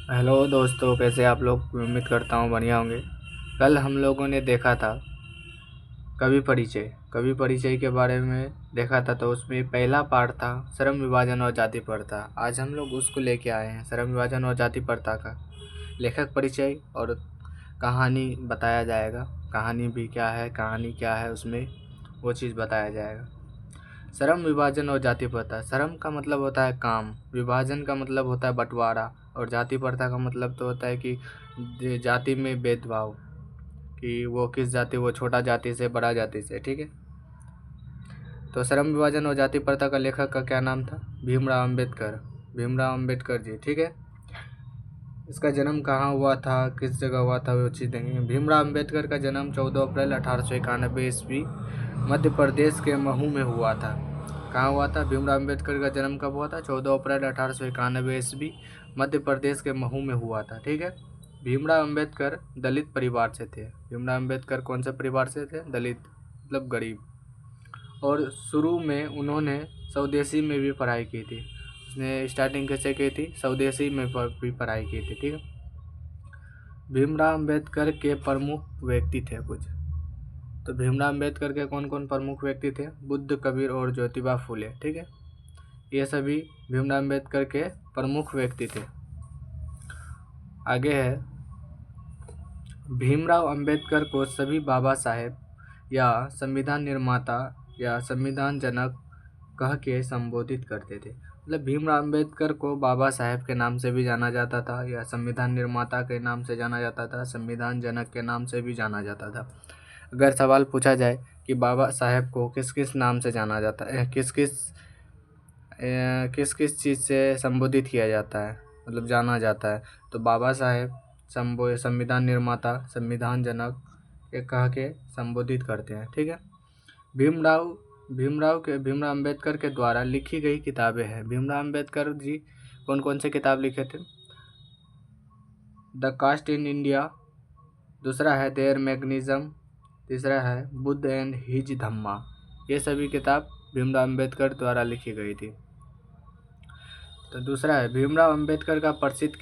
Hello दोस्तों, कैसे आप लोग। उम्मीद करता हूँ बढ़िया होंगे। कल हम लोगों ने देखा था कवि परिचय के बारे में देखा था। तो उसमें पहला पार्ट था श्रम विभाजन और जाति प्रथा। आज हम लोग उसको लेके आए हैं, श्रम विभाजन और जाति प्रथा का लेखक परिचय और कहानी बताया जाएगा। कहानी भी क्या है, कहानी क्या है उसमें, वो चीज़ बताया जाएगा। श्रम विभाजन और जाति प्रथा। श्रम का मतलब होता है काम, विभाजन का मतलब होता है बंटवारा, और जाति प्रथा का मतलब तो होता है कि जाति में भेदभाव, कि वो किस जाति, वो छोटा जाति से बड़ा जाति से। ठीक है। तो श्रम विभाजन और जाति प्रथा का लेखक का क्या नाम था? भीमराव अम्बेडकर। भीमराव अम्बेडकर जी। ठीक है। इसका जन्म कहाँ हुआ था, किस जगह हुआ था, वो चीज़ देखेंगे। भीमराव अम्बेडकर का जन्म 14 अप्रैल 1891 ईस्वी मध्य प्रदेश के महू में हुआ था। कहाँ हुआ था? भीमराव अम्बेडकर का जन्म कब हुआ था? 14 अप्रैल 1891 ईस्वी मध्य प्रदेश के महू में हुआ था। ठीक है। भीमराव अम्बेडकर दलित परिवार से थे। भीमराव अम्बेडकर कौन से परिवार से थे? दलित, मतलब गरीब। और शुरू में उन्होंने स्वदेशी में भी पढ़ाई की थी। उसने स्टार्टिंग कैसे की थी? स्वदेशी में भी पढ़ाई की थी। ठीक है। भीमराव अम्बेडकर के प्रमुख व्यक्ति थे कुछ। तो भीमराव अम्बेडकर के कौन कौन प्रमुख व्यक्ति थे? बुद्ध, कबीर और ज्योतिबा फुले। ठीक है। ये सभी भीमराव अम्बेडकर के प्रमुख व्यक्ति थे। आगे है, भीमराव अम्बेडकर को सभी बाबा साहेब या संविधान निर्माता या संविधान जनक कह के संबोधित करते थे। मतलब भीमराव अम्बेडकर को बाबा साहेब के नाम से भी जाना जाता था, या संविधान निर्माता के नाम से जाना जाता था, संविधान जनक के नाम से भी जाना जाता था। अगर सवाल पूछा जाए कि बाबा साहेब को किस किस नाम से जाना जाता है, किस किस चीज़ से संबोधित किया जाता है, मतलब जाना जाता है, तो बाबा साहेब संविधान निर्माता, संविधान जनक ये कह के संबोधित करते हैं। ठीक है। भीमराव भीमराव अम्बेडकर के द्वारा लिखी गई किताबें हैं। भीमराव अम्बेडकर जी कौन कौन से किताब लिखे थे? द कास्ट इन इंडिया, दूसरा है देयर मैग्निज्म, तीसरा है बुद्ध एंड हिज धम्मा। ये सभी किताब भीमराव अम्बेडकर द्वारा लिखी गई थी। तो दूसरा है भीमराव अम्बेडकर का प्रसिद्ध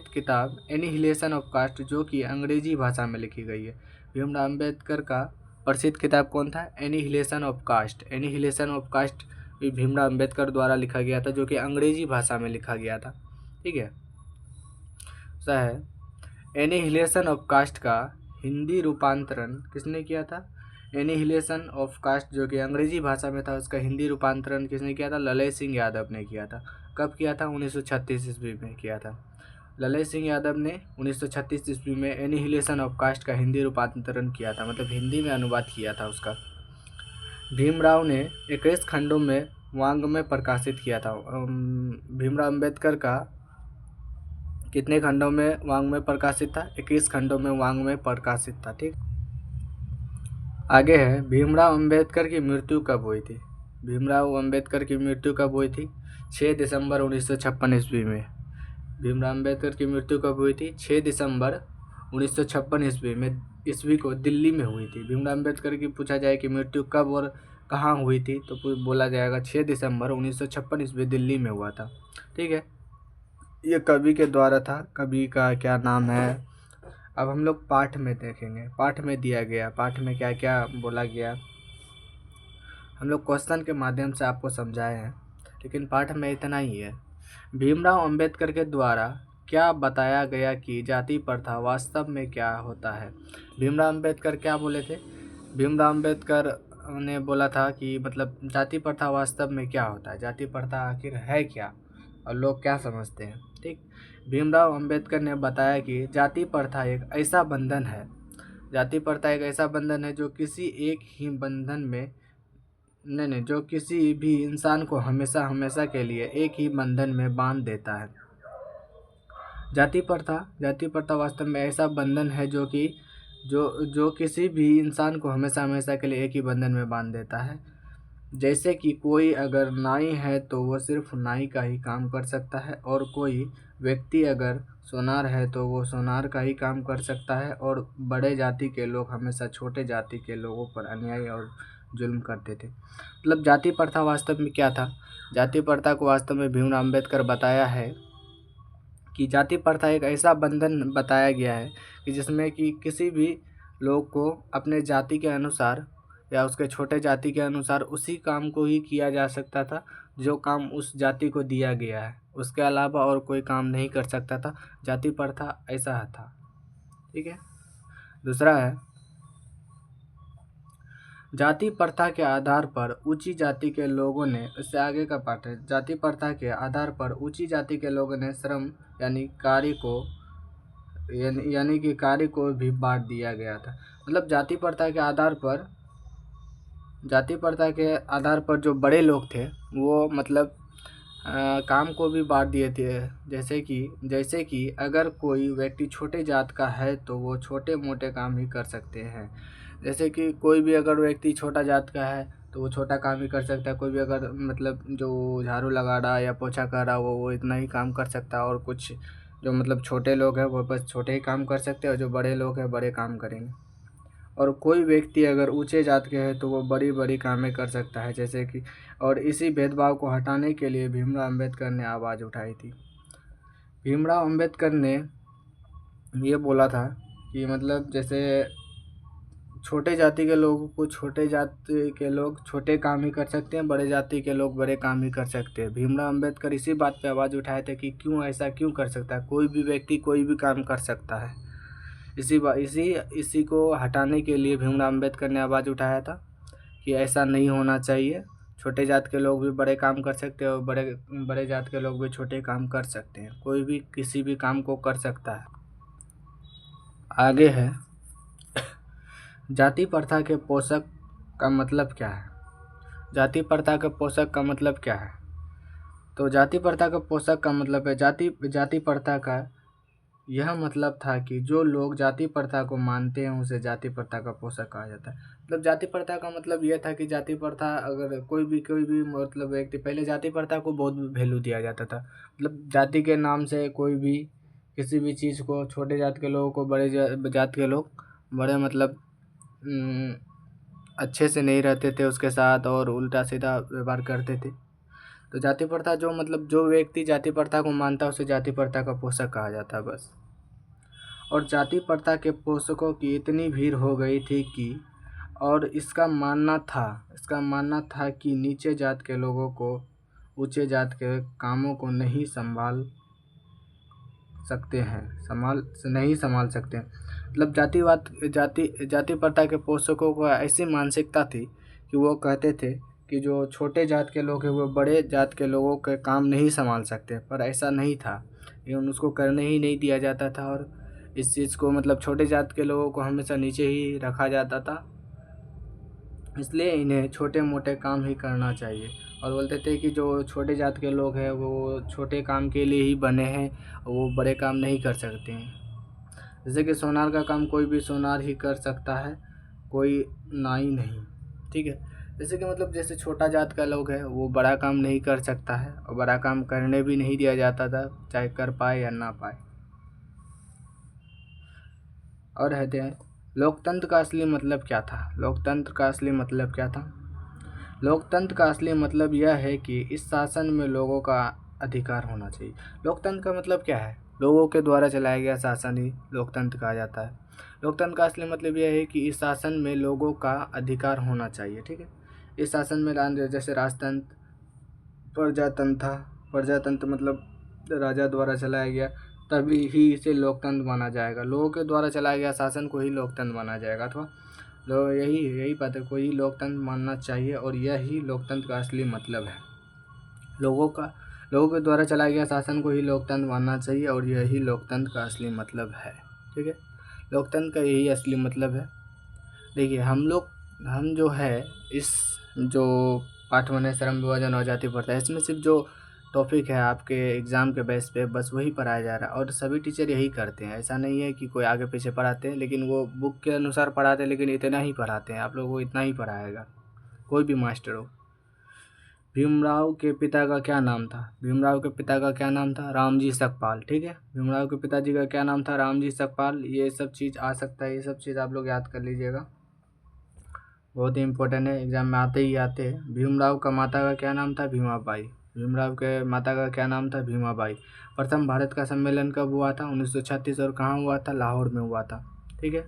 किताब एनिहिलेशन ऑफ कास्ट, जो कि अंग्रेजी भाषा में लिखी गई है। भीमराव अम्बेडकर का प्रसिद्ध किताब कौन था? Annihilation of caste. Annihilation of caste भी भीमराव अम्बेडकर द्वारा लिखा गया था, जो कि अंग्रेजी भाषा में लिखा गया था। ठीक है। दूसरा है एनिहिलेशन ऑफ कास्ट का हिंदी रूपांतरण किसने किया था? एनिहिलेशन ऑफ कास्ट जो कि अंग्रेजी भाषा में था, उसका हिंदी रूपांतरण किसने किया था? ललय सिंह यादव ने किया था। कब किया था? 1936 ईस्वी में किया था। ललय सिंह यादव ने 1936 ईस्वी में एनिहिलेशन ऑफ कास्ट का हिंदी रूपांतरण किया था, मतलब हिंदी में अनुवाद किया था उसका। भीमराव ने 21 खंडों में वाङ्मय प्रकाशित किया था। भीमराव अम्बेडकर का कितने खंडों में वाङ्मय प्रकाशित था? 21 खंडों में वाङ्मय प्रकाशित था। ठीक। आगे है, भीमराव अम्बेडकर की मृत्यु कब हुई थी? भीमराव अम्बेडकर की मृत्यु कब हुई थी? 6 दिसंबर 1956 ईस्वी में। भीमराव अम्बेडकर की मृत्यु कब हुई थी? 6 दिसंबर 1956 ईस्वी में, ईस्वी को दिल्ली में हुई थी। भीमराव अम्बेडकर की पूछा जाए कि मृत्यु कब और कहाँ हुई थी, तो बोला जाएगा 6 दिसंबर 1956 ईस्वी दिल्ली में हुआ था। ठीक है। ये कवि के द्वारा था। कवि का क्या नाम है? अब हम लोग पाठ में देखेंगे। पाठ में दिया गया, पाठ में क्या क्या बोला गया, हम लोग क्वेश्चन के माध्यम से आपको समझाए हैं, लेकिन पाठ में इतना ही है। भीमराव अंबेडकर के द्वारा क्या बताया गया कि जाति प्रथा वास्तव में क्या होता है? भीमराव अंबेडकर क्या बोले थे? भीमराव अंबेडकर ने बोला था कि मतलब जाति प्रथा वास्तव में क्या होता है, जाति प्रथा आखिर है क्या, और लोग क्या समझते हैं। ठीक। भीमराव अंबेडकर ने बताया कि जाति प्रथा एक ऐसा बंधन है, जाति प्रथा एक ऐसा बंधन है जो किसी एक ही बंधन में नहीं, जो किसी भी इंसान को हमेशा हमेशा के लिए एक ही बंधन में बांध देता है। जाति प्रथा वास्तव में ऐसा बंधन है जो कि जो किसी भी इंसान को हमेशा हमेशा के लिए एक ही बंधन में बांध देता है। जैसे कि कोई अगर नाई है तो वो सिर्फ नाई का ही काम कर सकता है, और कोई व्यक्ति अगर सोनार है तो वो सोनार का ही काम कर सकता है, और बड़े जाति के लोग हमेशा छोटे जाति के लोगों पर अन्याय और जुल्म करते थे। मतलब जाति प्रथा वास्तव में क्या था? जाति प्रथा को वास्तव में भीमराव अम्बेडकर बताया है कि जाति प्रथा एक ऐसा बंधन बताया गया है कि जिसमें कि किसी भी लोग को अपने जाति के अनुसार या उसके छोटे जाति के अनुसार उसी काम को ही किया जा सकता था जो काम उस जाति को दिया गया है, उसके अलावा और कोई काम नहीं कर सकता था। जाति प्रथा ऐसा था। ठीक है। दूसरा है, जाति प्रथा के आधार पर ऊंची जाति के लोगों ने, इससे आगे का पार्ट है, जाति प्रथा के आधार पर ऊंची जाति के लोगों ने श्रम यानी कार्य को यानी कि कार्य को भी बांट दिया गया था। मतलब जाति प्रथा के आधार पर जो बड़े लोग थे वो मतलब काम को भी बांट दिए थे। जैसे कि अगर कोई व्यक्ति छोटे जात का है तो वो छोटे मोटे काम ही कर सकते हैं। जैसे कि कोई भी अगर व्यक्ति छोटा जात का है तो वो छोटा काम ही कर सकता है। कोई भी अगर मतलब जो झाड़ू लगा रहा या पोछा कर रहा वो इतना ही काम कर सकता है, और कुछ जो मतलब छोटे लोग हैं वो बस छोटे ही काम कर सकते हैं, और जो बड़े लोग हैं बड़े काम करेंगे। और कोई व्यक्ति अगर ऊंचे जात के है तो वो बड़ी बड़ी कामें कर सकता है, जैसे कि, और इसी भेदभाव को हटाने के लिए भीमराव अंबेडकर ने आवाज़ उठाई थी। भीमराव अंबेडकर ने ये बोला था कि मतलब जैसे छोटे जाति के लोगों को छोटे जाति के लोग छोटे काम ही कर सकते हैं, बड़े जाति के लोग बड़े काम ही कर सकते हैं। भीमराव अंबेडकर इसी बात पे आवाज़ उठाए थे कि क्यों ऐसा क्यों कर सकता है, कोई भी व्यक्ति कोई भी काम कर सकता है। इसी को हटाने के लिए भीमराव अंबेडकर ने आवाज़ उठाया था कि ऐसा नहीं होना चाहिए। छोटे जात के लोग भी बड़े काम कर सकते हैं और बड़े जात के लोग भी छोटे काम कर सकते हैं। कोई भी किसी भी काम को कर सकता है। आगे है, जाति प्रथा के पोषक का मतलब क्या है। जाति प्रथा के पोषक का मतलब क्या है? तो जाति प्रथा का पोषक का मतलब है, जाति प्रथा का यह मतलब था कि जो लोग जाति प्रथा को मानते हैं उसे जाति प्रथा का पोषक कहा जाता है। मतलब जाति प्रथा का मतलब यह था कि जाति प्रथा, अगर कोई भी मतलब व्यक्ति, पहले जाति प्रथा को बहुत वैल्यू दिया जाता था। मतलब जाति के नाम से कोई भी किसी भी चीज़ को, छोटे जात के लोगों को बड़े जात के लोग बड़े मतलब अच्छे से नहीं रहते थे उसके साथ, और उल्टा सीधा व्यवहार करते थे। तो जाति प्रथा जो व्यक्ति जाति प्रथा को मानता है उसे जाति प्रथा का पोषक कहा जाता है बस। और जाति प्रथा के पोषकों की इतनी भीड़ हो गई थी कि, और इसका मानना था कि नीचे जात के लोगों को ऊंचे जात के कामों को नहीं संभाल सकते। मतलब जाति प्रथा के पोषकों को ऐसी मानसिकता थी कि वो कहते थे कि जो छोटे जात के लोग हैं वो बड़े जात के लोगों के काम नहीं संभाल सकते, पर ऐसा नहीं था। एवं उसको करने ही नहीं दिया जाता था, और इस चीज़ को मतलब छोटे जात के लोगों को हमेशा नीचे ही रखा जाता था, इसलिए इन्हें छोटे मोटे काम ही करना चाहिए। और बोलते थे कि जो छोटे जात के लोग हैं वो छोटे काम के लिए ही बने हैं, वो बड़े काम नहीं कर सकते हैं। जैसे कि सोनार का काम कोई भी सोनार ही कर सकता है, कोई नाई नहीं। ठीक है। जैसे कि मतलब जैसे छोटा जात का लोग है वो बड़ा काम नहीं कर सकता है, और बड़ा काम करने भी नहीं दिया जाता था, चाहे कर पाए या ना पाए। और कहते हैं, लोकतंत्र का असली मतलब क्या था। लोकतंत्र का असली मतलब यह है कि इस शासन में लोगों का अधिकार होना चाहिए। लोकतंत्र का मतलब क्या है? लोगों के द्वारा चलाया गया शासन ही लोकतंत्र कहा जाता है। लोकतंत्र का असली मतलब यह है कि इस शासन में लोगों का अधिकार होना चाहिए। ठीक है। इस शासन में जैसे राजतंत्र, प्रजातंत्र मतलब राजा द्वारा चलाया गया, तभी ही इसे लोकतंत्र माना जाएगा। लोगों के द्वारा चलाया गया शासन को ही लोकतंत्र माना जाएगा, अथवा यही बात है, कोई लोकतंत्र मानना चाहिए, और यही लोकतंत्र का असली मतलब है। लोगों के द्वारा चलाया गया शासन को ही लोकतंत्र मानना चाहिए, और यही लोकतंत्र का असली मतलब है। ठीक है। लोकतंत्र का यही असली मतलब है। देखिए, हम जो है इस जो पाठ 1 है श्रम विभाजन और जाति प्रथा, इसमें सिर्फ जो टॉपिक है आपके एग्ज़ाम के बेस पे बस वही पढ़ाया जा रहा है, और सभी टीचर यही करते हैं। ऐसा नहीं है कि कोई आगे पीछे पढ़ाते हैं, लेकिन वो बुक के अनुसार पढ़ाते हैं, लेकिन इतना ही पढ़ाते हैं। आप लोगों को इतना ही पढ़ाएगा कोई भी मास्टर हो। भीमराव के पिता का क्या नाम था? रामजी सकपाल। ठीक है। भीमराव के पिताजी का क्या नाम था? रामजी सकपाल। ये सब चीज़ आ सकता है, ये सब चीज़ आप लोग याद कर लीजिएगा, बहुत ही इंपॉर्टेंट है, एग्जाम में आते हैं। भीमराव का माता का क्या नाम था? भीमाबाई। भीमराव के माता का क्या नाम था? भीमाबाई। प्रथम भारत का सम्मेलन कब हुआ था? 1936। और कहाँ हुआ था? लाहौर में हुआ था। ठीक है।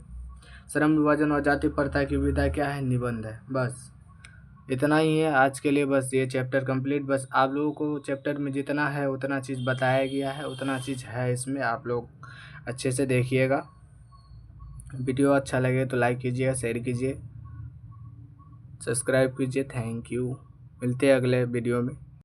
श्रम विभाजन और जाति प्रथा की विधा क्या है? निबंध है। बस इतना ही है आज के लिए। बस ये चैप्टर कंप्लीट। बस आप लोगों को चैप्टर में जितना है उतना चीज़ बताया गया है, उतना चीज़ है इसमें। आप लोग अच्छे से देखिएगा। वीडियो अच्छा लगे तो लाइक कीजिएगा, शेयर कीजिए, सब्सक्राइब कीजिए। Thank you. मिलते हैं अगले वीडियो में।